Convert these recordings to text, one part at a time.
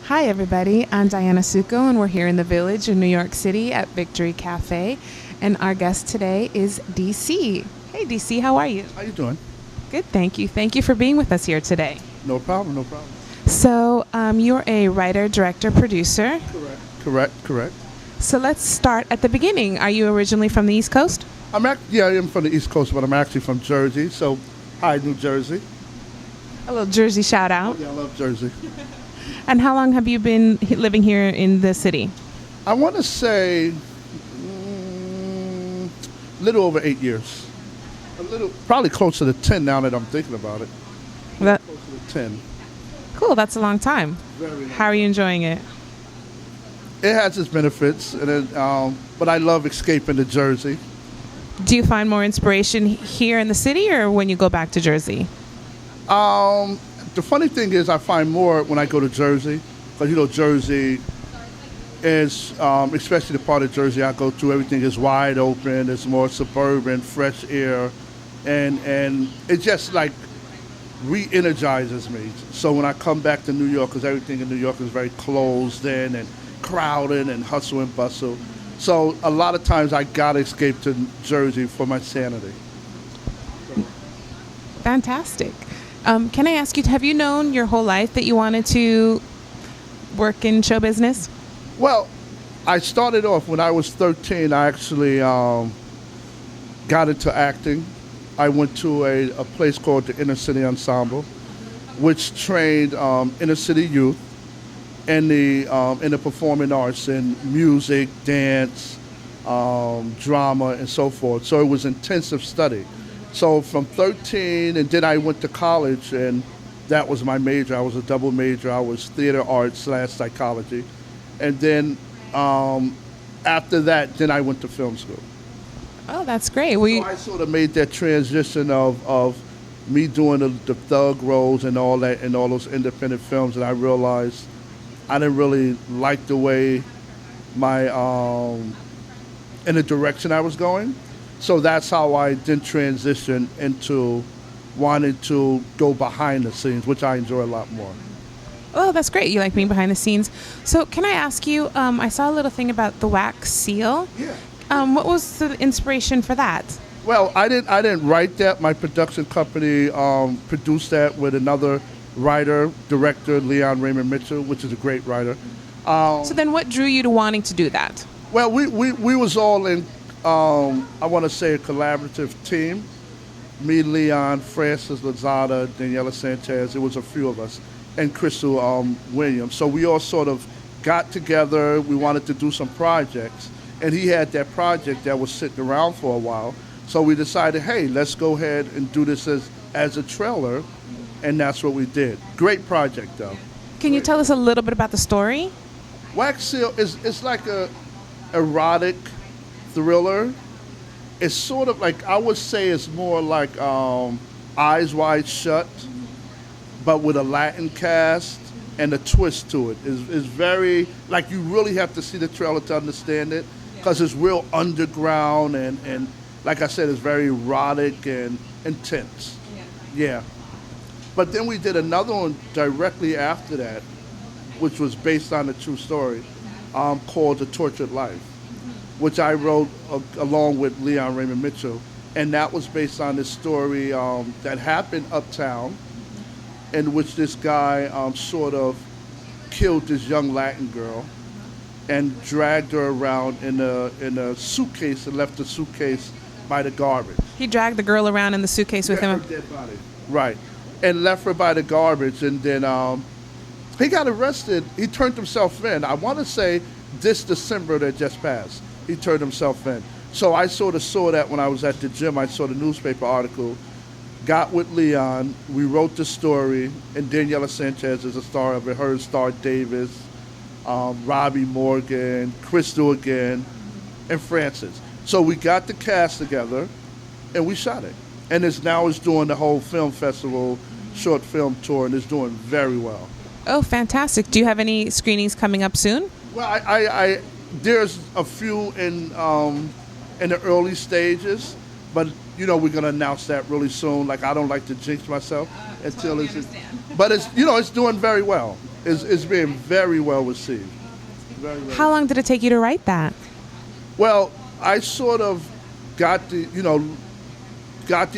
Hi, everybody. I'm Diana Suko, and we're here in the Village in New York City at Victory Cafe. And our guest today is DC. Hey, DC, how are you? How you doing? Good, thank you. Thank you for being with us here today. No problem, no problem. So, you're a writer, director, producer. Correct. So let's start at the beginning. Are you originally from the East Coast? I am from the East Coast, but I'm actually from Jersey. So, hi, New Jersey. A little Jersey shout out. Yeah, I love Jersey. And how long have you been living here in the city? I want to say a little over 8 years. Probably closer to 10 now that I'm thinking about it. That, Closer to 10. cool, that's a long time. Very long. How are you enjoying it? It has its benefits, but I love escaping to Jersey. Do you find more inspiration here in the city or when you go back to Jersey? The funny thing is I find more when I go to Jersey, because, Jersey is, especially the part of Jersey I go to, everything is wide open, it's more suburban, fresh air, and it just like re-energizes me. So when I come back to New York, because everything in New York is very closed in and crowded and hustle and bustle, so a lot of times I gotta escape to Jersey for my sanity. Fantastic. Can I ask you, have you known your whole life that you wanted to work in show business? Well, I started off when I was 13. I actually got into acting. I went to a place called the Inner City Ensemble, which trained inner city youth in the performing arts, in music, dance, drama, and so forth. So it was intensive study. So from 13, and then I went to college, and that was my major. I was a double major. I was theater arts / psychology. And then after that, then I went to film school. Oh, that's great. So I sort of made that transition of me doing the thug roles and all that, and all those independent films, and I realized I didn't really like the way in the direction I was going. So that's how I then transitioned into wanting to go behind the scenes, which I enjoy a lot more. Oh, that's great. You like being behind the scenes. So can I ask you, I saw a little thing about the wax seal. Yeah. What was the inspiration for that? Well, I didn't write that. My production company produced that with another writer, director, Leon Raymond Mitchell, which is a great writer. So then what drew you to wanting to do that? Well, we was all in, I want to say, a collaborative team. Me, Leon, Francis Lozada, Daniela Sanchez, it was a few of us, and Crystal Williams. So we all sort of got together. We wanted to do some projects, and he had that project that was sitting around for a while. So we decided, hey, let's go ahead and do this as a trailer, and that's what we did. Great project, though. Can you tell us a little bit about the story? Wax Seal is like a erotic thriller. It's sort of like, I would say it's more like Eyes Wide Shut, but with a Latin cast and a twist to it. It's very, like, you really have to see the trailer to understand it, because it's real underground and like I said, it's very erotic and intense. Yeah. But then we did another one directly after that, which was based on a true story, called The Tortured Life, which I wrote along with Leon Raymond Mitchell. And that was based on this story that happened uptown, in which this guy sort of killed this young Latin girl and dragged her around in a suitcase, and left the suitcase by the garbage. He dragged the girl around in the suitcase with him. Her dead body. Right. And left her by the garbage, and then he got arrested. He turned himself in. I want to say this December that just passed, he turned himself in. So I sort of saw that when I was at the gym. I saw the newspaper article, got with Leon, we wrote the story, and Daniela Sanchez is a star of it. Her, Star Davis, Robbie Morgan, Crystal again, and Francis. So we got the cast together, and we shot it. And it's doing the whole film festival, short film tour, and it's doing very well. Oh, fantastic. Do you have any screenings coming up soon? Well, I there's a few in the early stages, but we're gonna announce that really soon. Like, I don't like to jinx myself until it's. But it's it's doing very well. It's being very well received. Very well. How long did it take you to write that? Well, I sort of got the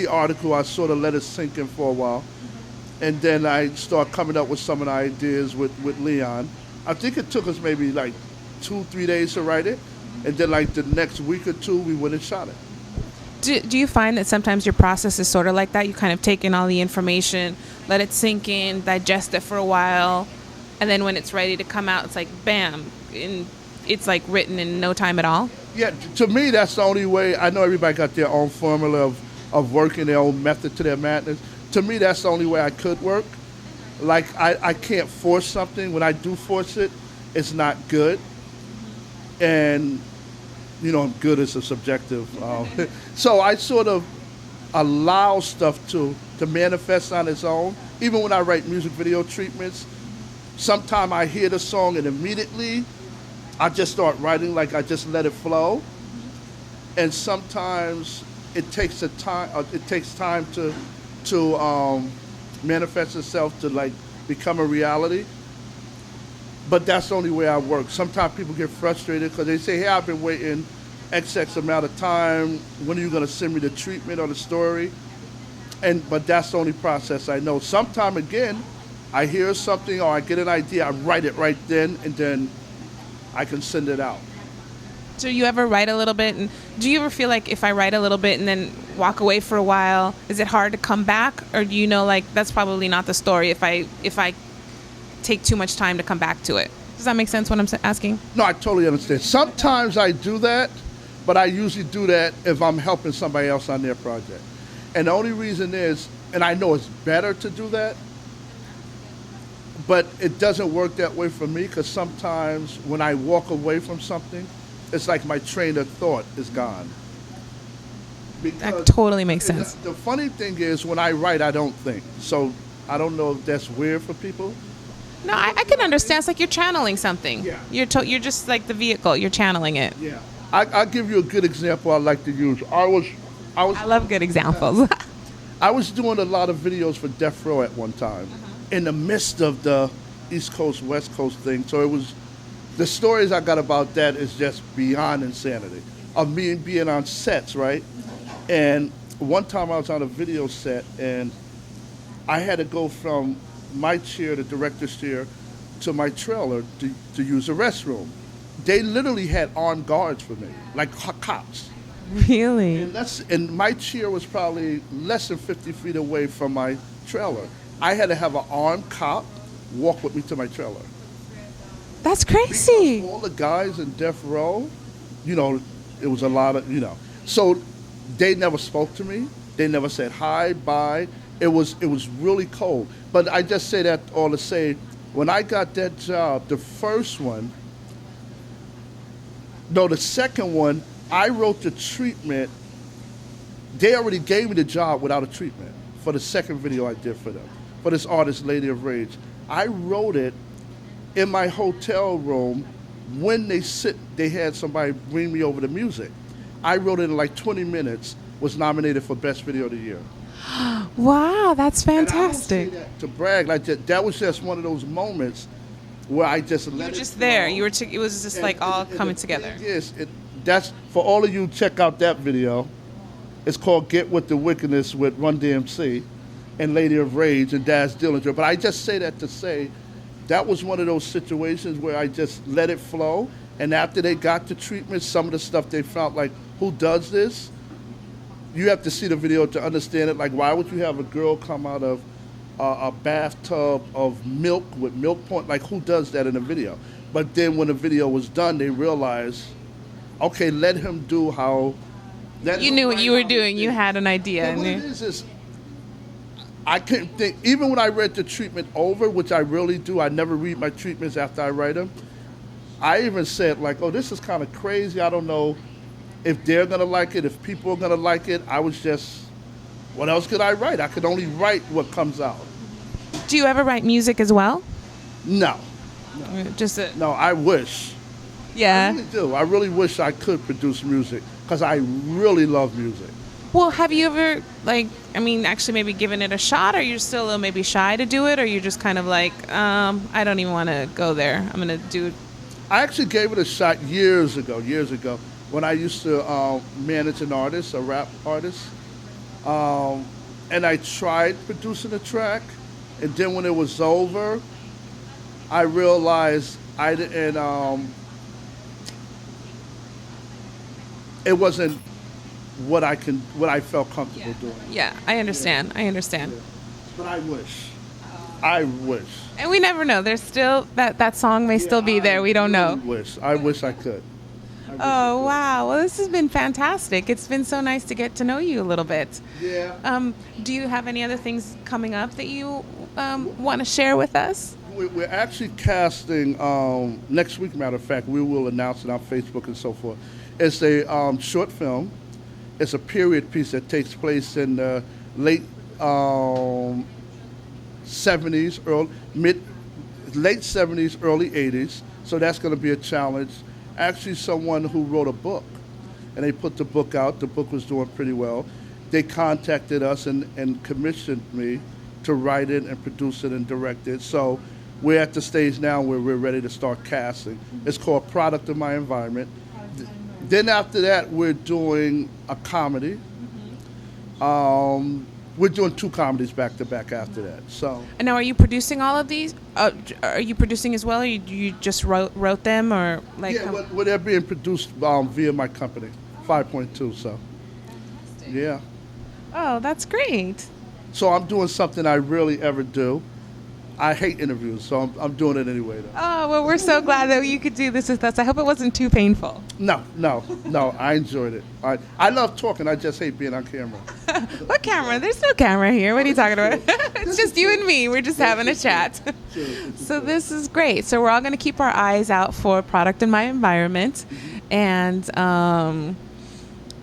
article. I sort of let it sink in for a while, and then I start coming up with some of the ideas with Leon. I think it took us maybe like 2-3 days to write it, and then like the next week or two we went and shot it. Do you find that sometimes your process is sort of like that? You kind of take in all the information, let it sink in, digest it for a while, and then when it's ready to come out, it's like bam, and it's like written in no time at all? Yeah, to me that's the only way. I know everybody got their own formula of working, their own method to their madness. To me that's the only way I could work. Like I can't force something. When I do force it, it's not good. And good is a subjective. So I sort of allow stuff to manifest on its own. Even when I write music video treatments, sometimes I hear the song and immediately I just start writing, like I just let it flow. And sometimes it takes time to manifest itself to like become a reality. But that's the only way I work. Sometimes people get frustrated because they say, hey, I've been waiting XX amount of time. When are you going to send me the treatment or the story? But that's the only process I know. Sometime again, I hear something or I get an idea, I write it right then, and then I can send it out. Do you ever write a little bit? And do you ever feel like if I write a little bit and then walk away for a while, is it hard to come back? Or do you know, like, that's probably not the story if I take too much time to come back to it? Does that make sense what I'm asking? No, I totally understand. Sometimes I do that, but I usually do that if I'm helping somebody else on their project. And the only reason is, and I know it's better to do that, but it doesn't work that way for me because sometimes when I walk away from something, it's like my train of thought is gone. That totally makes sense. The funny thing is when I write, I don't think. So I don't know if that's weird for people. No, I can understand. It's like you're channeling something. Yeah. You're just like the vehicle. You're channeling it. Yeah. I'll give you a good example I like to use. I love good examples. I was doing a lot of videos for Death Row at one time in the midst of the East Coast, West Coast thing. So it was, the stories I got about that is just beyond insanity. Of me being on sets, right? And one time I was on a video set and I had to go from my chair, the director's chair, to my trailer to use the restroom. They literally had armed guards for me, like cops. Really? And my chair was probably less than 50 feet away from my trailer. I had to have an armed cop walk with me to my trailer. That's crazy. Because all the guys in Death Row, it was a lot of, So they never spoke to me. They never said hi, bye. It was really cold. But I just say that all to say, when I got that job, the second one, I wrote the treatment. They already gave me the job without a treatment for the second video I did for them, for this artist, Lady of Rage. I wrote it in my hotel room when they had somebody bring me over the music. I wrote it in like 20 minutes, was nominated for Best Video of the Year. Wow, that's fantastic. And I don't say that to brag, like that was just one of those moments where I just let it. You were just flow. there. It was just like all coming together. Yes, that's for all of you. Check out that video. It's called "Get With the Wickedness" with Run DMC and Lady of Rage and Daz Dillinger. But I just say that to say that was one of those situations where I just let it flow. And after they got the treatment, some of the stuff they felt like, who does this? You have to see the video to understand it. Like, why would you have a girl come out of a bathtub of milk with milk point? Like, who does that in a video? But then when the video was done, they realized, okay, let him do how. You knew what you were doing. You had an idea. What it is I couldn't think. Even when I read the treatment over, which I really do, I never read my treatments after I write them. I even said, like, oh, this is kind of crazy. I don't know if they're going to like it, if people are going to like it. I was just, what else could I write? I could only write what comes out. Do you ever write music as well? No. No, I wish. Yeah. I really do. I really wish I could produce music because I really love music. Well, have you ever, like, I mean, actually maybe given it a shot, or you're still a little maybe shy to do it, or you're just kind of like, I don't even want to go there. I'm going to do it. I actually gave it a shot years ago, when I used to manage an artist, a rap artist. And I tried producing a track, and then when it was over, I realized I didn't, it wasn't what I felt comfortable doing. Yeah, I understand. I understand. Yeah. But I wish. And we never know. There's still, that song may still be there. We don't know. I wish I could. Oh, wow. Well, this has been fantastic. It's been so nice to get to know you a little bit. Yeah. Do you have any other things coming up that you want to share with us? We're actually casting next week, matter of fact. We will announce it on Facebook and so forth. It's a short film. It's a period piece that takes place in the late 70s, late 70s, early 80s. So that's going to be a challenge. Actually, someone who wrote a book, and they put the book out. The book was doing pretty well. They contacted us and commissioned me to write it and produce it and direct it. So we're at the stage now where we're ready to start casting. It's called Product of My Environment. Then after that, we're doing a comedy. We're doing 2 comedies back to back after that. So. And now, are you producing all of these? Are you producing as well, or you just wrote them, or like? Yeah, well, they're being produced via my company, 5.2. So. Yeah. Oh, that's great. So I'm doing something I rarely ever do. I hate interviews, so I'm doing it anyway, though. Oh, well, we're so glad that you could do this with us. I hope it wasn't too painful. No, I enjoyed it. I love talking, I just hate being on camera. What camera? There's no camera here. What are you talking about? It's just you and me. We're just having a chat. So this is great. So we're all going to keep our eyes out for Product in My Environment. And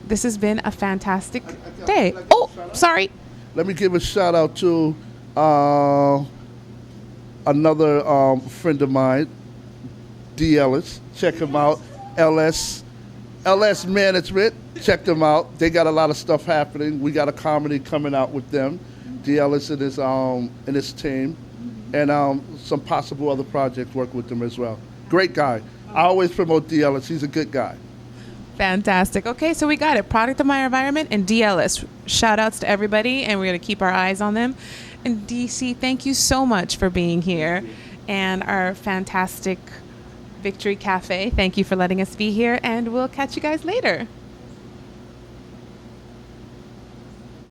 this has been a fantastic day. Oh, sorry. Let me give a shout out to another friend of mine, D. Ellis. Check him out. LS Management. Check them out. They got a lot of stuff happening. We got a comedy coming out with them. D. Ellis and his team. And some possible other projects work with them as well. Great guy. I always promote D. Ellis. He's a good guy. Fantastic. Okay, so we got it. Product of My Environment and D. Ellis. Shout outs to everybody, and we're going to keep our eyes on them. And DC, thank you so much for being here. And our fantastic Victory Cafe, thank you for letting us be here, and we'll catch you guys later.